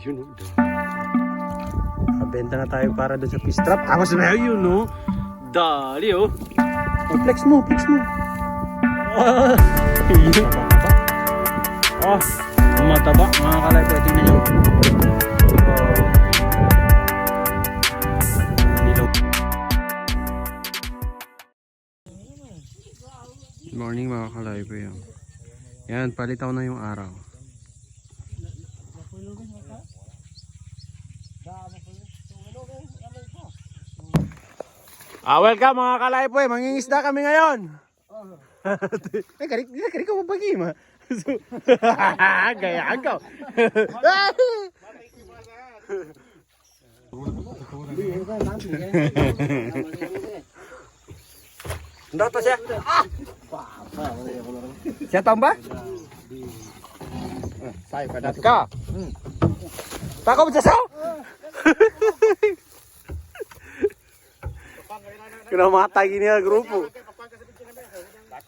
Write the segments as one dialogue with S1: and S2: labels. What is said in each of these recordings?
S1: Yun o. Kabenta na tayo para doon sa fish trap. Tapos na yun no. Dali oh. Flex mo, flex mo. Yun. Oh, mataba mga kalay po. Tingnan nyo. Good morning mga kalay po yan. Yan, palitaw na yung araw. Welcome mga kalay po. Mangingisda kami ngayon. Kari ko mabagi ma. Gaya ka. Ndoto siya. Siya tamba? Saya pada ka. Takot sa saw. Kena mata gini ya grupo.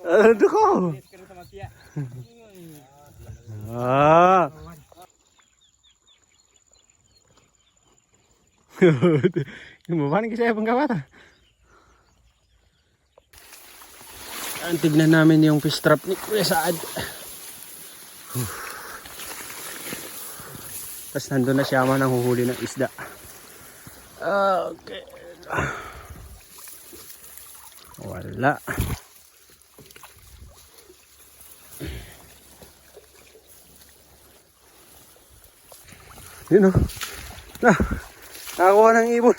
S1: Aduh kok. Ah. Gumamana kasi saya penggawat. Tignan namin yung fish trap ni Kuya Saad. Tapos nandun na siya man ang huhuli ng isda. Okay. Wala. Yun o. Nakakuha ng ibon.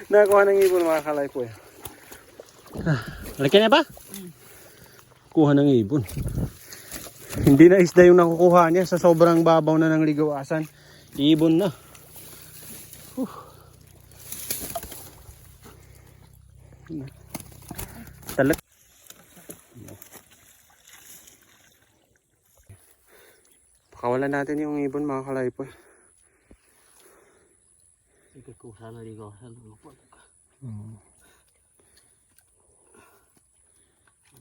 S1: Nakakuha ng ibon mga kalay po. Laki na ba? Kuha ng ibon. Hindi na isda yung nakukuha niya sa sobrang babaw na ng ligawasan. Ibon na. Talag. Pakawalan natin yung ibon mga kalaypoy. Ikukuha na ligawasan.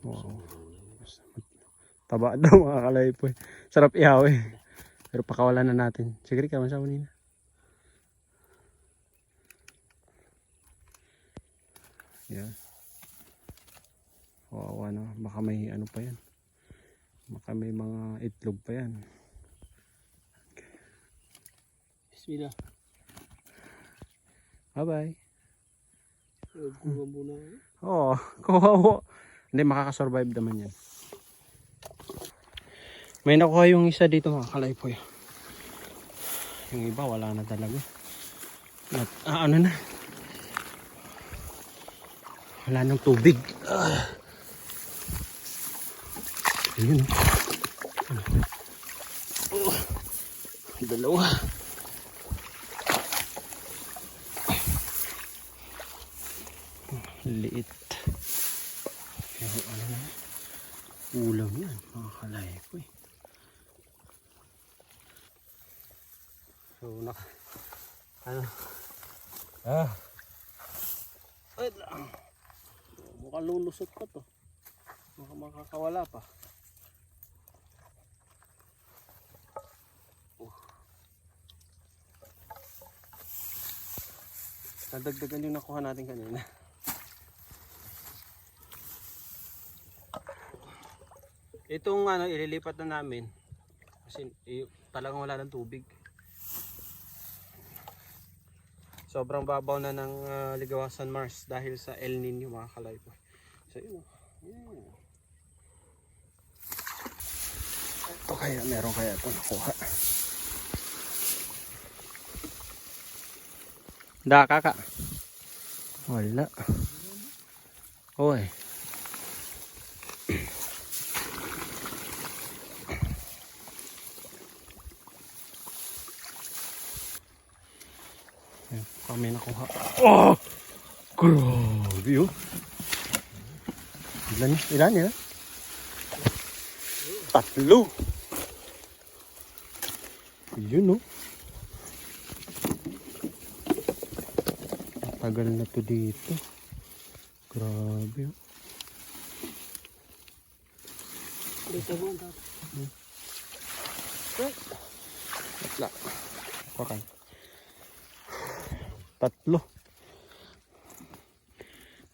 S1: Wow. Taba daw mga kalaypoy. Sarap ihaw eh. Pero pakawalan na natin. Sige ka man sa unina. Yan. Wow, ano, baka may ano pa yan. Baka may mga itlog pa yan. Okay. Bismillah. Bye bye. Oo, kuha. Hindi, makakasurvive naman yan. May nakuha yung isa dito mga kalaypoy. Yung iba wala na talaga. At ano na. Wala nang tubig. Ayun o. Dalawa. Liit. Pero ano na. Ulam yan mga kalaypoy. So ano. Ay lang. Mukhang lulusot pa to. Makakawala pa. Nadagdagan yung nakuha natin kanina. Itong ano ililipat na namin kasi talagang wala ng tubig. Sobrang babaw na ng Ligawasan Mars dahil sa El Nino mga kalaypoy. So yun. Ito kaya meron kaya ito nakuha. Kaka. Wala. Oy. Kami nakuha. Oh! Grabe oh. Ilan ya? 3. Yun oh. Tagal na to dito. Grabe oh. La. Pakan. 3.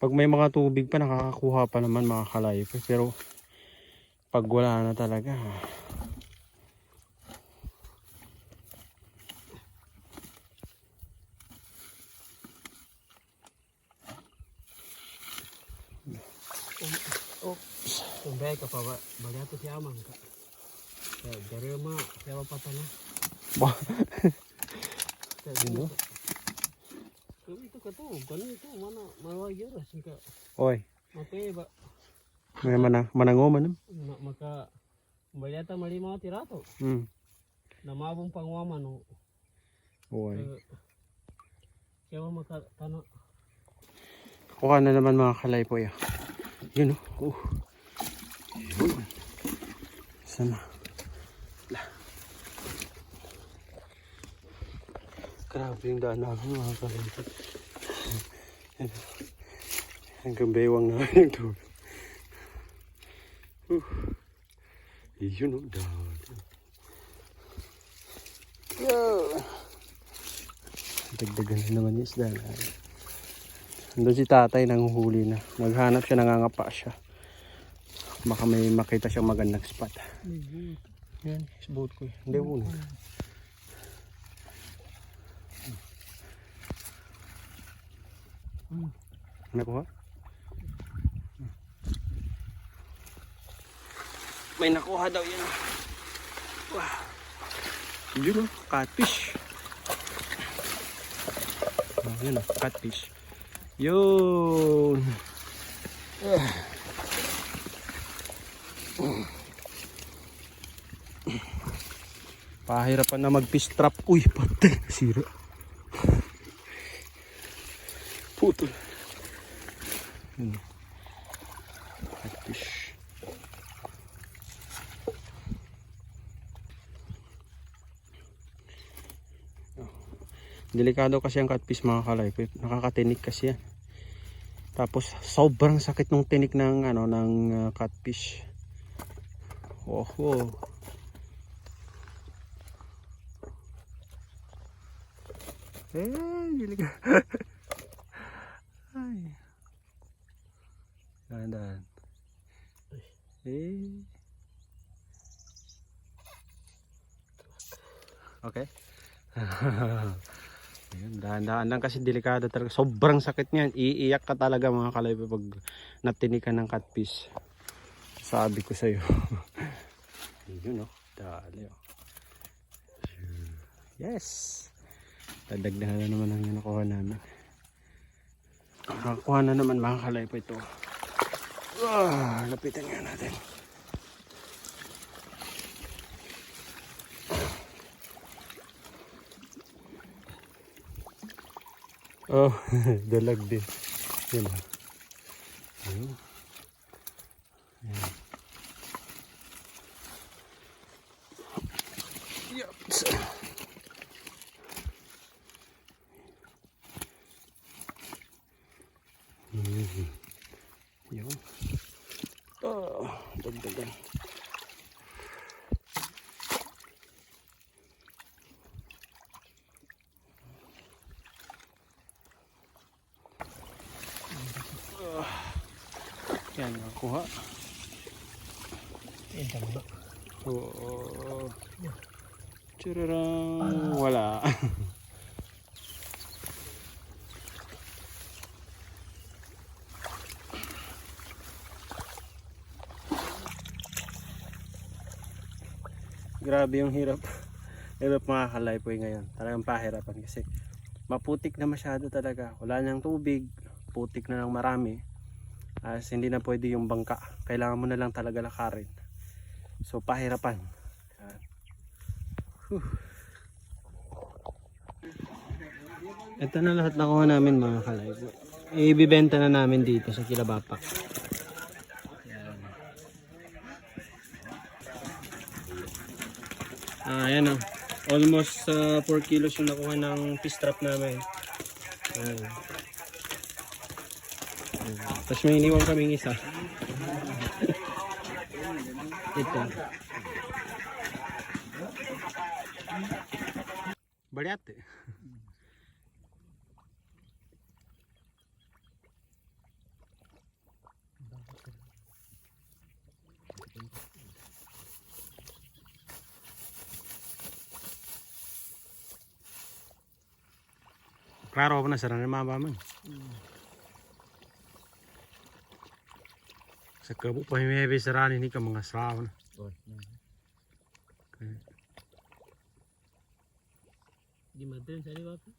S1: Pag may mga tubig pa, nakakakuha pa naman mga kalaype. Pero pag wala na talaga.
S2: Kumbay ka pa ba? Bagato si Amang ka. Dari ma, siya pa na.
S1: Bah.
S2: Ano? Ito ka to, ganun ito, mana, mawagiras ka.
S1: Oy.
S2: Mapay ba?
S1: May manango man.
S2: Maka, bayata mali mga tirato. Namabong pangwama no.
S1: Oy.
S2: Kaya maka, tano.
S1: Kuha na naman mga kalaypoy. Yun oh. Yun. Sana. Grabe yung daan namin mga kalaypoy. Hanggang bewang na yung tubig. Yun oh. Daan. Dagdagan na naman yung isda. Nandun si tatay nanguhuli na. Naghanap siya, nangangapa siya. Baka may makita siyang magandang spot. Yan, isboot ko. Hindi muna. Nakuha? May nakuha daw yan. Wow. Yun o, catfish. Yun o, catfish. Yun. Pahirapan na mag-fish trap. Uy, patay. Sira. Putol. Yun. Catfish. Delikado kasi ang catfish mga kalaypoy. Nakakatinik kasi yan. Tapos sobrang sakit nung tinik ng catfish. Oh. Delikado. Ay. Dahan-dahan. Okay. Ayun, dahan-dahan lang kasi delikado talaga. Sobrang sakit niyan. Iiyak ka talaga mga kalaypoy pag natinikan ng catfish. Sabi ko sa iyo. Yun oh, dali oh. Yes. Dadagdagan na naman ang nakuha namin. Nakakuha na naman mga kalaypoy ito. Lapitan nga natin. Oh, dalag din. Yan. Ayun. Ayan. Yups. Yun. Dagdagan. Yan, nakuha. Oo. Tsurarang. Wala. Grabe yung hirap. Hirap mga kalaypoy ngayon. Talagang pahirapan kasi maputik na masyado talaga. Wala nang tubig. Putik na lang marami. As hindi na pwede yung bangka. Kailangan mo na lang talaga lakarin. So pahirapan. Ito na lahat nakuha namin mga kalaypoy. Ibibenta na namin dito sa Kilabapak. Ayan o. Almost 4 kilos yung nakuha ng fish trap namin. Ayan. Tapos may iniwan kaming isa. Ito. ಹೊಡ್ಯಾತ್ತೆ. Klaro pa na sa ranar mabamang. Sa kabo pa himebe sa ranar ni ka mga sraw na.
S2: Di madrin sa liwa pa.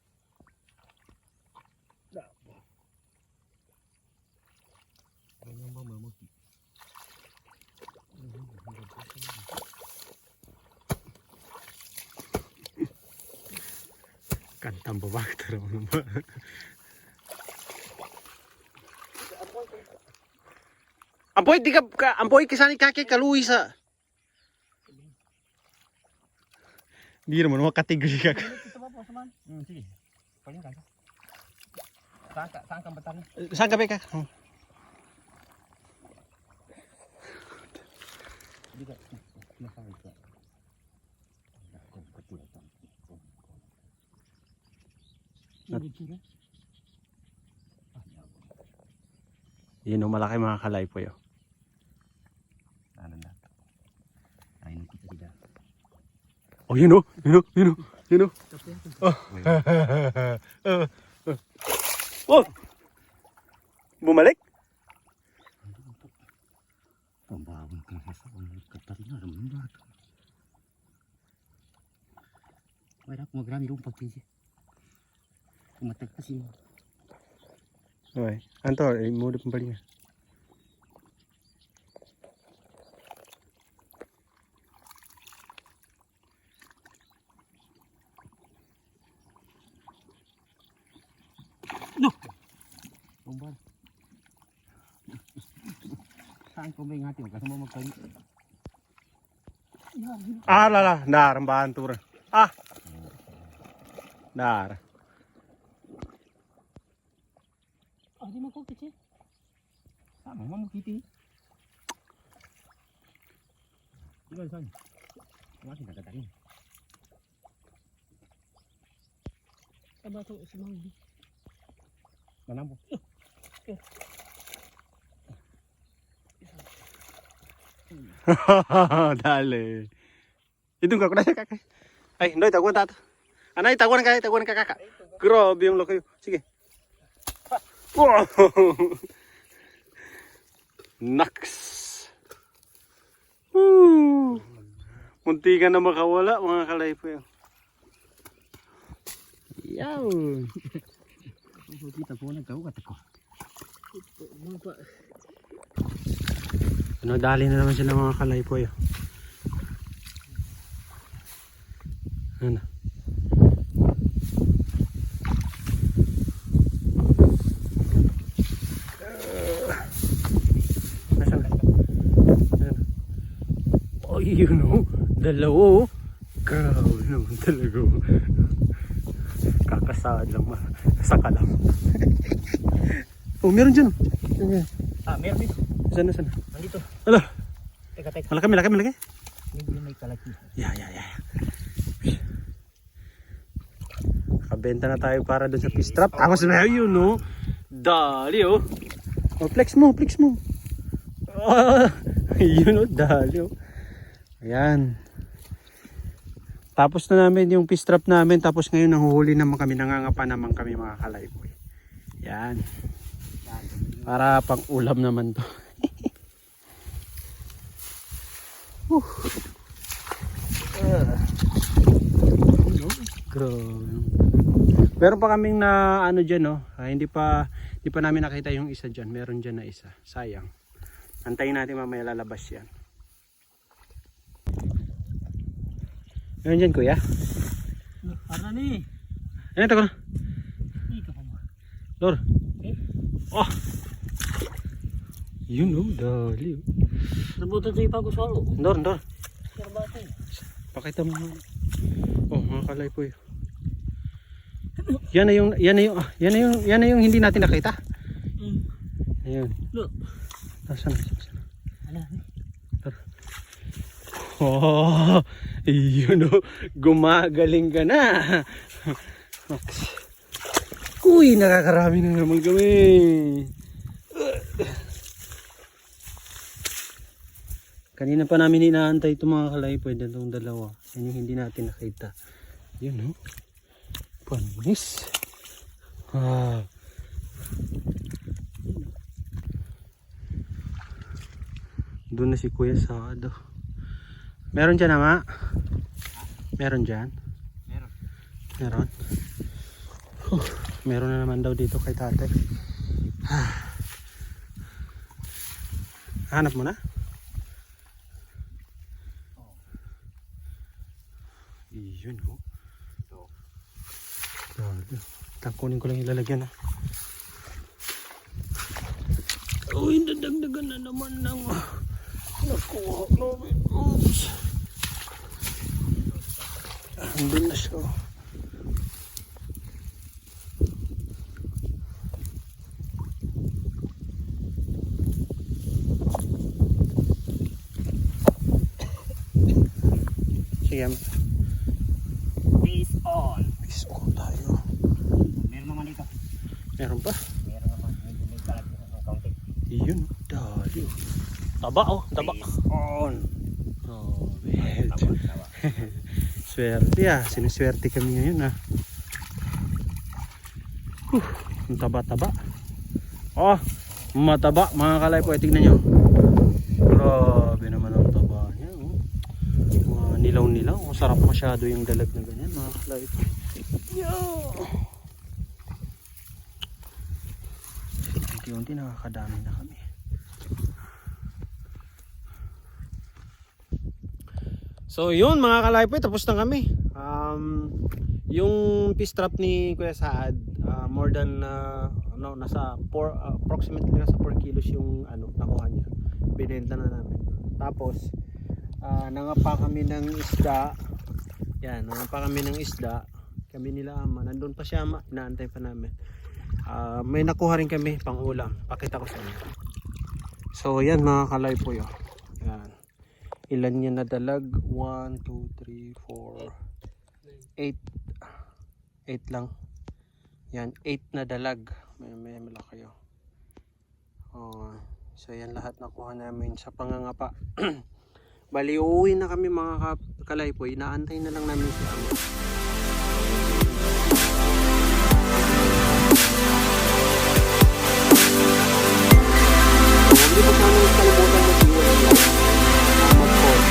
S2: Ganyan ba mamuti?
S1: Kantang babakter mo naman. Ampoy, di ka, ampoy kisani kake kaluwi sa. Di naman makatigri ka.
S2: Ito ba po, saman? Sige. Paling ka. Saan kang batang?
S1: Saan ka ba ka? Oh.
S2: Di ka. Nasaan ka?
S1: Yun ang malaki mga kalay po yun.
S2: Ano na? Ay, nakita sila.
S1: Oh, yun o. Yun o. Yun o. Yun o. Oh! Bumalik?
S2: Pambawang ka sa mga katarina naman ba ito? Wala akong magrami rong pagpili. Kumatag kasi mo.
S1: Okay. Anto, muna pang palinga.
S2: No! Pambawang. Saan ko may ngati? Kasi mo magkali.
S1: Ah, lala. Dar, ang bahantura. Ah! Dar.
S2: Ah, di mo ko kici. Sama mo kiti. Di ba saan? Masih nagkatarin. Aba to semang. Manambo.
S1: Dale. Itu enggak kuda kakak. Ay, ndoy taguan tato. Anay taguan ka kakak. Grabe yung laki. Sige. Wow. Naks. Munti ka na makawala mga kalay po yun. Yaw.
S2: Kita po nagkaw ka ko.
S1: Ano, dali na naman sila mga kalay po yun. Ano? Nasaan ka? Ano? Oh, yun o. Dalawa o. Grabe naman talaga o. Kakasad lang ma. Saka lang. Oh, meron dyan o.
S2: Ah, meron dito.
S1: Sana.
S2: Nandito.
S1: Ala.
S2: Teka.
S1: Malaki.
S2: Hindi may kalaki.
S1: Ya. Nakabenta na tayo para doon sa fish trap. Tapos na yun, no? Dali, oh. Oh, flex mo. Oh, yun, oh. Dali, oh. Ayan. Tapos na namin yung fish trap namin. Tapos ngayon, nanguhuli naman kami. Nangangapa naman kami, mga kalayboy. Yan. Para pang ulam naman to. Meron pa kaming na ano dyan, no? Hindi pa namin nakita yung isa dyan. Meron dyan na isa. Sayang. Antayin natin mamaya lalabas yan. Meron dyan, kuya?
S2: Para ni.
S1: Ano ito ko na?
S2: Ika pa mo.
S1: Lor. Oh. Yun, oh. Dali, oh.
S2: Nabutan sa ipa ko solo.
S1: Lor.
S2: Karbate.
S1: Pakita mo. Oh, mga kalay po yun. Yan na yung hindi natin nakita. Ayun.
S2: Look.
S1: Nasaan?
S2: Ala.
S1: Oh, Yun o, gumagaling ka na. Uy, nakakarami na naman kami. Kanina pa namin inaantay itong mga kalaypoy, itong dalawa. Yan yung hindi natin nakita. Yun o. Panis. Doon na si Kuya Sado. Meron dyan ama? Meron dyan?
S2: Meron.
S1: Meron? Meron na naman daw dito kay tatay. Hanap mo na? Iyon o. Tangkunin ko lang ilalagyan ha. Uy, dadagdagan na naman ng nakuha namin. Oops. Andun na siya. Sige.
S2: Peace on.
S1: Peace on tayo.
S2: Meron naman dito.
S1: Meron pa?
S2: Meron naman. Medyo may kalag ng kaunti.
S1: Iyon. Dali. Taba oh. Taba.
S2: Peace on.
S1: Oh,
S2: Taba.
S1: swerte ah. Sinuswerte kami ngayon ah. Ang taba-taba. Oh, mataba mga kalaypoy. Tignan nyo. Grabe naman ang taba niya. Oh. Mga nilaw-nilaw. Masarap masyado yung dalag na ganyan mga kalaypoy. Unti-unti nakakadami na kami. So yun mga kalaypoy, tapos na kami. Yung fish trap ni Kuya Saad, more than nasa 4 approximately nasa 4 kilos yung nakuha niya. Binenta na namin. Tapos nangapa kami ng isda. Yan, nangapa kami ng isda. Kami nila ama, nandun pa siya ama, inaantay pa namin. May nakuha rin kami pang ulam. Pakita ko sa inyo. So yan mga kalaypoy. Yan. Ilan niya nadalag? 1, 2, 3, 4 8 lang. Yan, 8 na dalag. May malaki yun. So yan lahat nakuha namin sa pangangapa. Bali uuwi na kami mga kalaypoy. Inaantay na lang namin si ama. Huwag niyo po kalimutan mag-iwan. Mag-post.